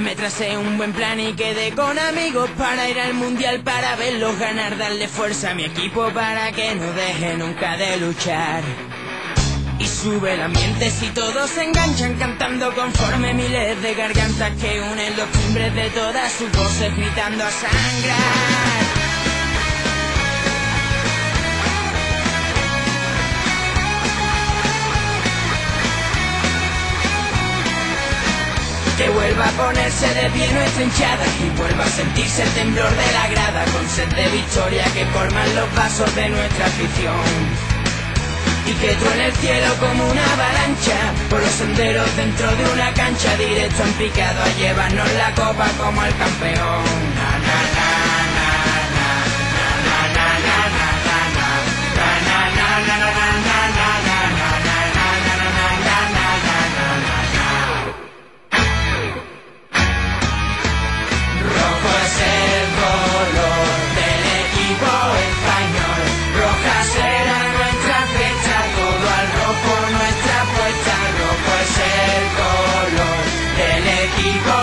Me tracé un buen plan y quedé con amigos para ir al mundial, para verlos ganar, darle fuerza a mi equipo para que no deje nunca de luchar. Y sube el ambiente si todos se enganchan cantando conforme miles de gargantas que unen los timbres de todas sus voces gritando a sangrar. Que vuelva a ponerse de pie nuestra hinchada y vuelva a sentirse el temblor de la grada, con sed de victoria que colman los vasos de nuestra afición. Y que truene el cielo como una avalancha por los senderos dentro de una cancha, directo en picado a llevarnos la copa como el campeón. Na, na, na, na, na, na, na, na, na, na, na, na, na, na, na, na. Rojo es el color del equipo español, roja será nuestra fecha, todo al rojo nuestra apuesta. Rojo es el color del equipo